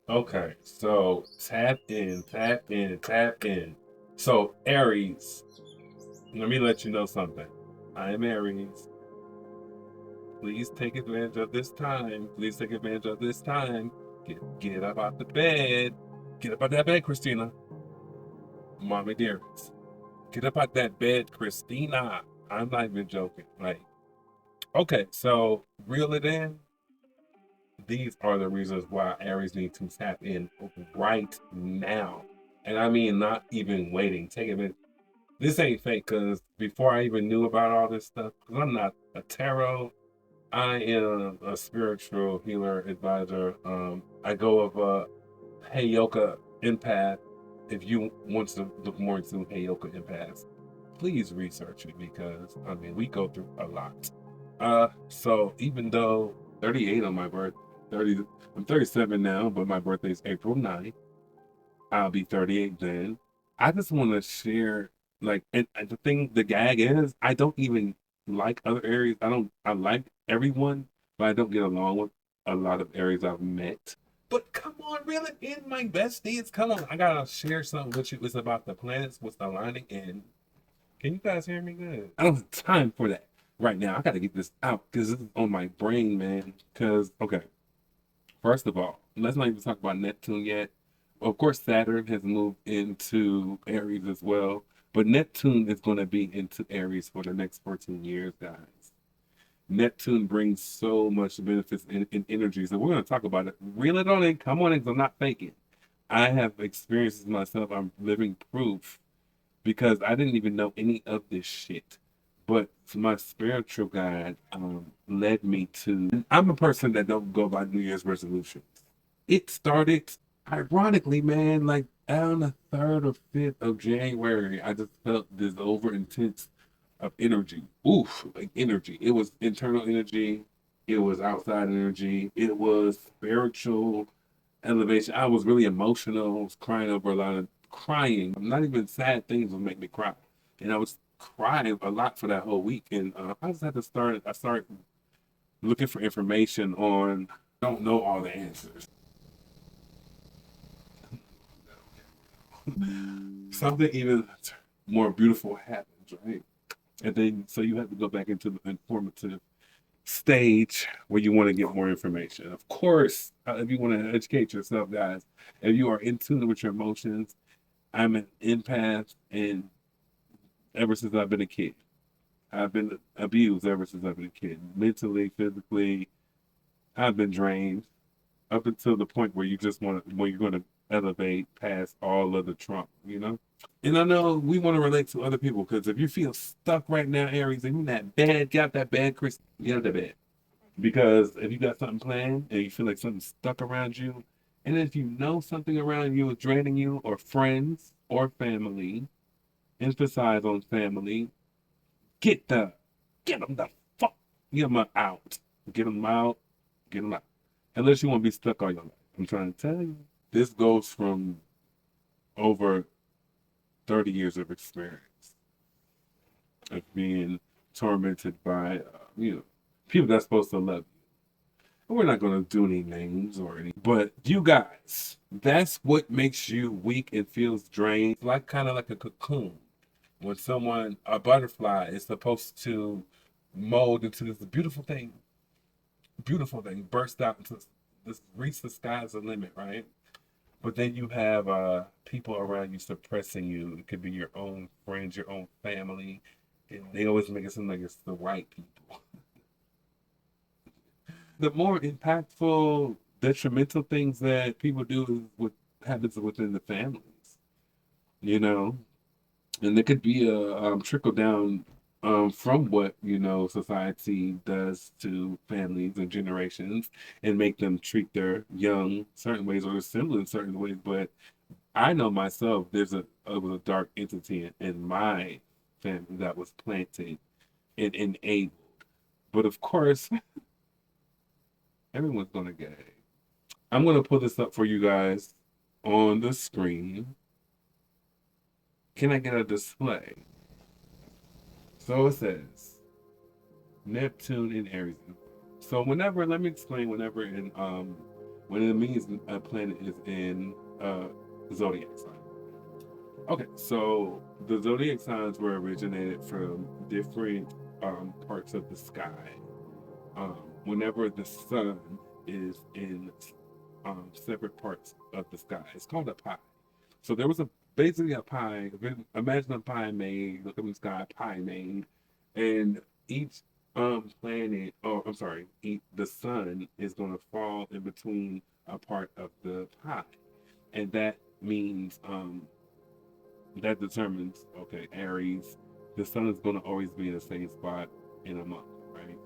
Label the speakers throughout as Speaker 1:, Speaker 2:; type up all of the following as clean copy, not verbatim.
Speaker 1: Okay, so tap in, tap in, tap in. So Aries, let me let you know something. I am Aries. Please take advantage of this time. Please take advantage of this time. Get up out the bed. Get up out that bed, Christina. Mommy dearest. Get up out that bed, Christina. I'm not even joking. Like, okay, so reel it in. These are the reasons why Aries need to tap in right now. And I mean, not even waiting. Take a minute. This ain't fake because before I even knew about all this stuff, because I'm not a tarot, I am a spiritual healer advisor. I go of Heyoka Empath. If you want to look more into Heyoka Empaths, please research it because I mean we go through a lot. So even though 38 on my birth, 30, I'm 37 now, but my birthday is April 9th. I'll be 38 then. I just want to share, like, and the thing, the gag is, I don't even like other areas. I like everyone, but I don't get along with a lot of areas I've met. But come on, really, in my besties, come on. I gotta share something with you. It's about the planets, what's aligning in. Can you guys hear me good? I don't have time for that right now. I gotta get this out because this is on my brain, man. Because, okay, first of all, let's not even talk about Neptune yet. Of course, Saturn has moved into Aries as well, but Neptune is going to be into Aries for the next 14 years, guys. Neptune brings so much benefits and energy, so we're going to talk about it. Reel it on in, come on in, 'cause I'm not faking. I have experiences myself. I'm living proof because I didn't even know any of this shit. But my spiritual guide led me to. I'm a person that don't go by New Year's resolutions. It started, ironically, man, like on the 3rd or 5th of January. I just felt this over intense of energy. Oof, like energy. It was internal energy. It was outside energy. It was spiritual elevation. I was really emotional. I was crying over a lot of crying. Not even sad things would make me cry. And I was crying a lot for that whole week. And I just had to I started looking for information on, don't know all the answers. Something even more beautiful happens, right? And then, so you have to go back into the informative stage where you want to get more information. Of course, if you want to educate yourself, guys, if you are in tune with your emotions, I'm an empath, and ever since I've been a kid, I've been abused ever since I've been a kid, mentally, physically. I've been drained up until the point where you just want to, when you're going to elevate past all of the trauma, you know? And I know we want to relate to other people because if you feel stuck right now, Aries, and you're that bad, get out that bad, Chris, get out that bad. Because if you got something planned and you feel like something's stuck around you, and if you know something around you is draining you, or friends or family, emphasize on family, get the, get them the fuck, get them out. Get them out, get them out. Unless you want to be stuck all your life. I'm trying to tell you. This goes from over 30 years of experience of being tormented by, people that's supposed to love you. And we're not going to do any names or any, but you guys, that's what makes you weak and feels drained. Like kind of like a cocoon. When someone, a butterfly, is supposed to mold into this beautiful thing, burst out into this, reach the sky's the limit, right? But then you have people around you suppressing you. It could be your own friends, your own family. And they always make it seem like it's the right people. The more impactful, detrimental things that people do is what happens within the families, you know? And there could be a trickle down from what, society does to families and generations and make them treat their young certain ways or similar in certain ways. But I know myself, was a dark entity in my family that was planted and enabled. But of course, everyone's gonna get it. I'm gonna put this up for you guys on the screen. Can I get a display? So it says Neptune in Aries. So whenever, let me explain. Whenever in when it means a planet is in a zodiac sign. Okay, so the zodiac signs were originated from different parts of the sky. Whenever the sun is in separate parts of the sky, it's called a pie. So there was basically a pie. Imagine a pie made. Look up in the sky, pie made, and each planet, or I'm sorry, the sun is going to fall in between a part of the pie, and that means that determines, okay, Aries, the sun is going to always be in the same spot in a month, right?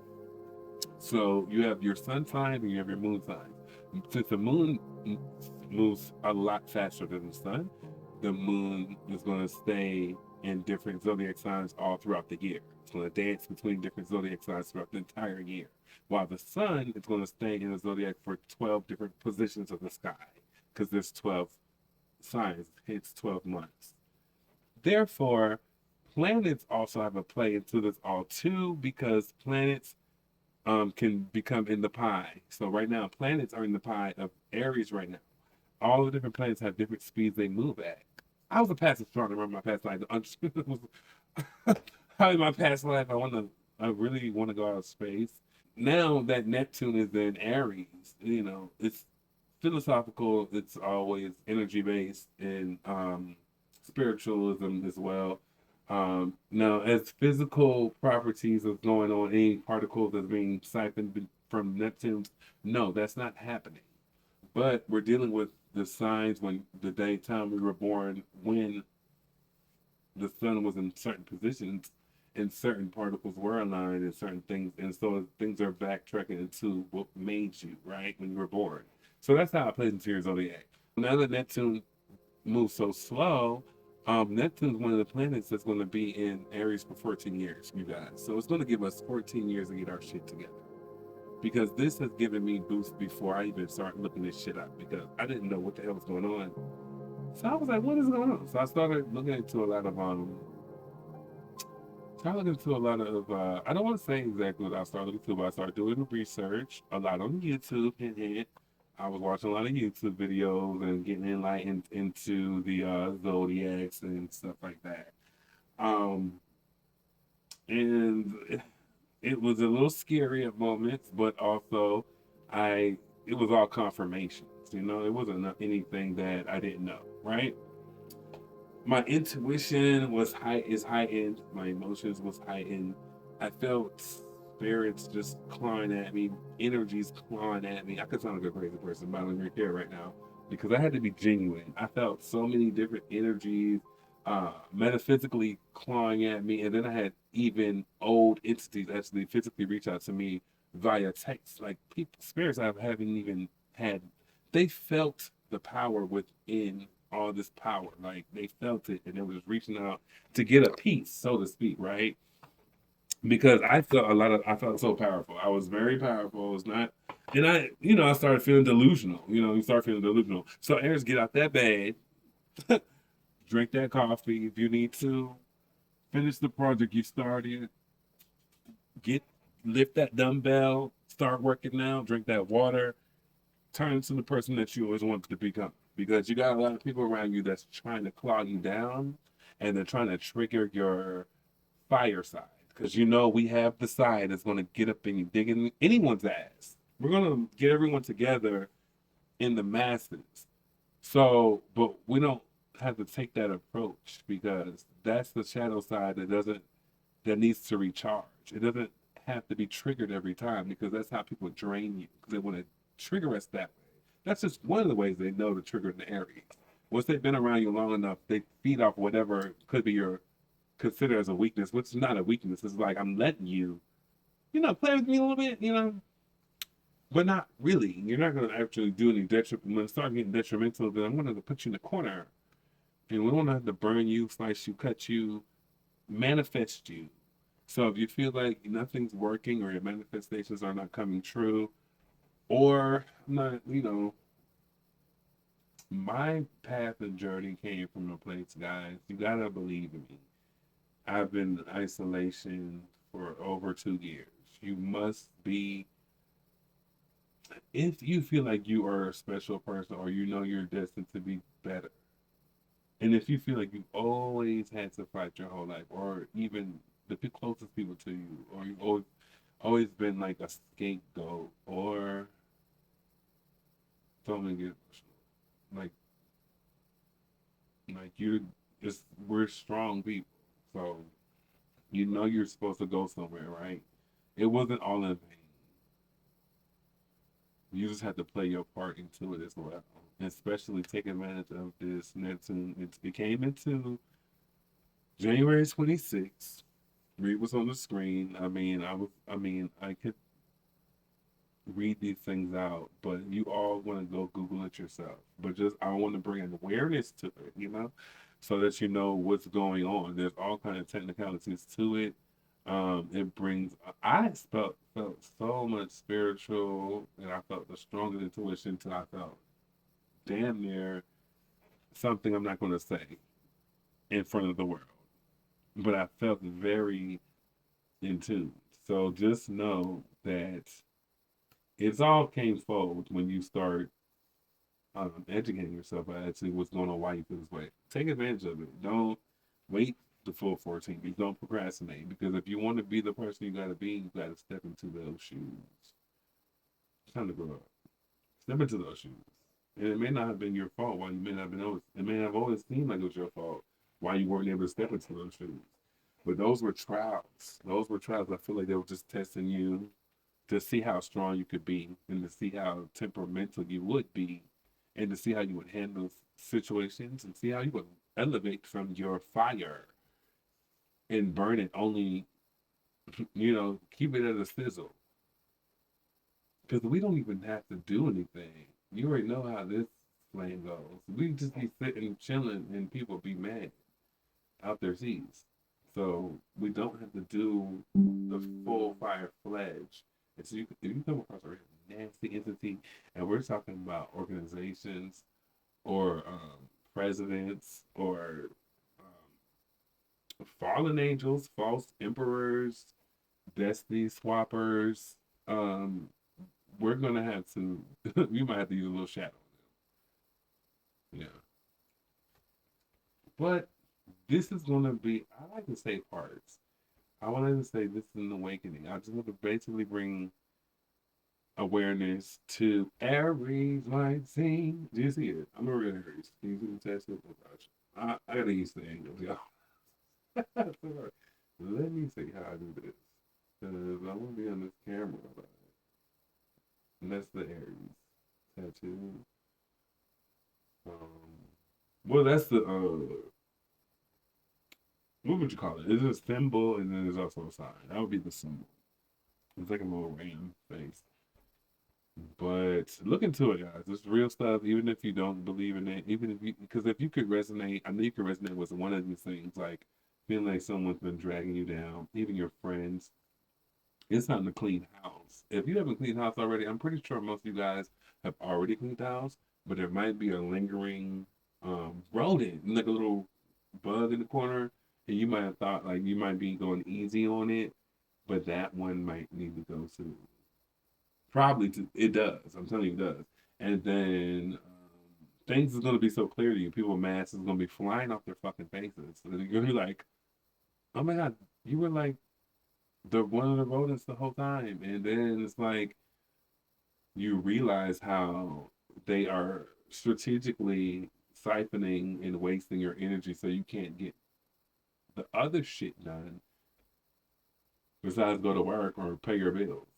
Speaker 1: So you have your sun sign and you have your moon sign. Since the moon moves a lot faster than the sun, the moon is going to stay in different zodiac signs all throughout the year. It's going to dance between different zodiac signs throughout the entire year, while the sun is going to stay in the zodiac for 12 different positions of the sky, because there's 12 signs, hence 12 months. Therefore, planets also have a play into this all too, because planets can become in the pie. So right now, planets are in the pie of Aries right now. All the different planets have different speeds they move at. I was a past astronomer in my past life. How in my past life I really want to go out of space. Now that Neptune is in Aries, it's philosophical. It's always energy based and spiritualism as well. Now, as physical properties is going on, any particles that's being siphoned from Neptune, no, that's not happening. But we're dealing with the signs when the daytime we were born, when the sun was in certain positions and certain particles were aligned and certain things, and so things are backtracking into what made you, right, when you were born. So that's how it plays into your zodiac. Now that Neptune moves so slow, Neptune's one of the planets that's going to be in Aries for 14 years, you guys. So it's going to give us 14 years to get our shit together. Because this has given me boost before I even start looking this shit up, because I didn't know what the hell was going on. So I was like, what is going on? So I started looking into a lot of I don't want to say exactly what I started looking into, but I started doing research a lot on YouTube. I was watching a lot of YouTube videos and getting enlightened into the zodiacs and stuff like that. Um, and it was a little scary at moments, but also it was all confirmations. It wasn't anything that I didn't know, right? My intuition is heightened. My emotions was heightened. I felt spirits just clawing at me, energies clawing at me. I could sound like a crazy person, but I don't even care right now, because I had to be genuine. I felt so many different energies, metaphysically clawing at me, and then I had even old entities actually physically reach out to me via text, like people, spirits I haven't even had. They felt the power within all this power. Like they felt it and they was reaching out to get a piece, so to speak, right? Because I felt so powerful. I was very powerful. I was not, and I started feeling delusional. You start feeling delusional. So, Aries, get out that bed, drink that coffee if you need to, finish the project you started, get, lift that dumbbell, start working now, drink that water, turn into the person that you always wanted to become. Because you got a lot of people around you that's trying to claw you down, and they're trying to trigger your fire side. Because we have the side that's going to get up and you dig in anyone's ass. We're going to get everyone together in the masses. So, but we don't have to take that approach, because that's the shadow side that needs to recharge. It doesn't have to be triggered every time, because that's how people drain you, because they want to trigger us that way. That's just one of the ways they know to trigger the Aries. Once they've been around you long enough, they feed off whatever could be your consider as a weakness, which is not a weakness. It's like, I'm letting you, play with me a little bit, but not really. You're not going to actually do any detriment. When it starts getting detrimental, then I'm going to put you in the corner, and we don't have to burn you, slice you, cut you, manifest you. So if you feel like nothing's working, or your manifestations are not coming true, or not, my path and journey came from a place, guys. You gotta believe in me. I've been in isolation for over 2 years. You must be If you feel like you are a special person or you know you're destined to be better, and if you feel like you've always had to fight your whole life, or even the closest people to you, or you've always been like a scapegoat, or don't even get like you just we're strong people, so you know you're supposed to go somewhere, right? It wasn't all in vain. You just had to play your part into it as well, and especially take advantage of this Neptune. It came into January 26th. Read what's on the screen. I could read these things out, but you all want to go Google it yourself. But just I want to bring an awareness to it, so that you know what's going on. There's all kind of technicalities to it. It brings. I felt so much spiritual, and I felt the strongest intuition till I felt damn near something I'm not going to say in front of the world, but I felt very in tune. So just know that it's all came forward when you start educating yourself as to what's going on, why you feel this way. Take advantage of it. Don't wait the full 14 weeks. Don't procrastinate, because if you want to be the person you got to be, you got to step into those shoes. It's time to grow up. Step into those shoes. And it may not have been your fault why you may not have been always. It may have always seemed like it was your fault why you weren't able to step into those shoes. But those were trials. Those were trials. I feel like they were just testing you to see how strong you could be and to see how temperamental you would be and to see how you would handle situations and see how you would elevate from your fire and burn it only, keep it at a sizzle. Because we don't even have to do anything. You already know how this flame goes. We just be sitting chilling and people be mad out their seats. So we don't have to do the full fire fledge. And so if you come across a really nasty entity, and we're talking about organizations or presidents or fallen angels, false emperors, destiny swappers, um, we're gonna have to. We might have to use a little shadow on them. Yeah, but this is gonna be. I like to say parts. I wanted to say this is an awakening. I just want to basically bring awareness to Aries rising. Do you see it? I'm a real Aries. Can you see the test? Oh gosh, I gotta use the angles, y'all. Let me see how I do this. Because I want to be on this camera. And that's the Aries tattoo. Well, that's the what would you call it? It's a symbol, and then there's also a sign. That would be the symbol. It's like a little ram face. But look into it, guys. It's real stuff. Even if you don't believe in it, even if you, because if you could resonate, I know you could resonate with one of these things, like feeling like someone's been dragging you down, even your friends. It's not to clean house. If you haven't cleaned house already, I'm pretty sure most of you guys have already cleaned house, but there might be a lingering rodent, like a little bug in the corner, and you might have thought like you might be going easy on it, but that one might need to go soon. Probably it does. I'm telling you, it does. And then things is gonna be so clear to you. People masks is gonna be flying off their fucking faces. So you're gonna be like, oh my god, you were like the one of the rodents the whole time. And then it's like you realize how they are strategically siphoning and wasting your energy so you can't get the other shit done besides go to work or pay your bills.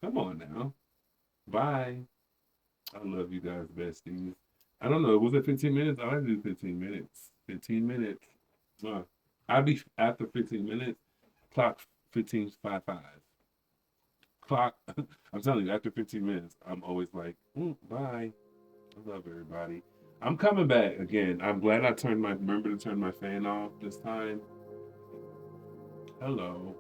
Speaker 1: Come on now. Bye. I love you guys, besties. I don't know. Was it 15 minutes? I like to do 15 minutes. 15 minutes. I'd be after 15 minutes. Clock 15:55. Clock. I'm telling you, after 15 minutes, I'm always like, bye. I love everybody. I'm coming back again. I'm glad I remember to turn my fan off this time. Hello.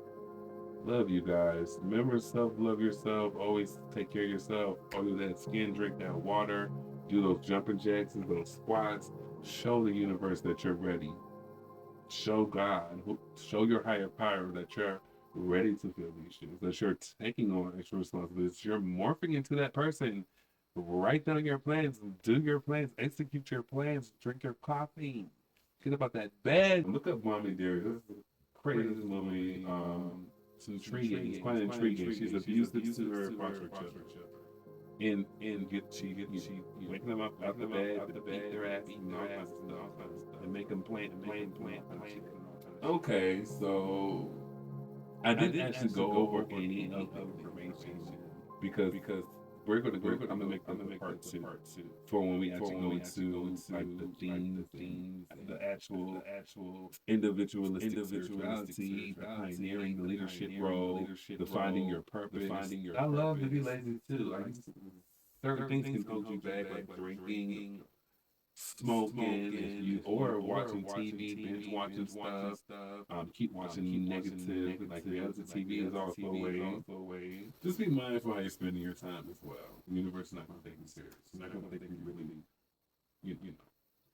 Speaker 1: Love you guys. Remember love yourself. Always take care of yourself. Follow that skin, drink that water, do those jumping jacks and those squats. Show the universe that you're ready. Show God, show your higher power that you're ready to feel these shoes, that you're taking on extra responsibilities, you're morphing into that person. Write down your plans, do your plans, execute your plans, drink your coffee, get about that bed. Look up Mommy Dear. This is a crazy movie. It's intriguing. It's quite intriguing. She's abusive to her foster children. And she waking them up out the bed, to beat their ass, and all kinds of stuff, and make them plan. Okay, so I didn't actually go over any of the information because I'm gonna make this a part two for when we actually go into like the themes, the actual individualistic spirituality, the pioneering, the leadership role, the finding your purpose. I love to be lazy too. Like certain things can hold you back, like drinking, smoking, if you or watching TV, binge watching stuff. Keep watching negative, like reality TV is also a way. Just be mindful how you're spending your time as well. The universe is not going to take you serious. It's not going to take you really, you know.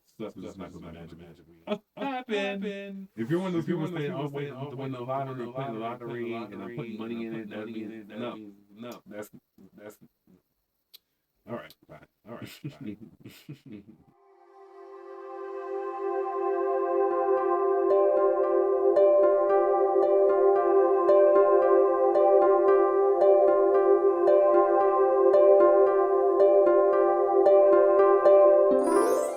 Speaker 1: Stuff is just not going to magically happen. If you're one of those people saying, "Oh, wait, I'm winning the lottery, or playing the lottery, and I'm putting money in it," that means no. That's all right. Fine.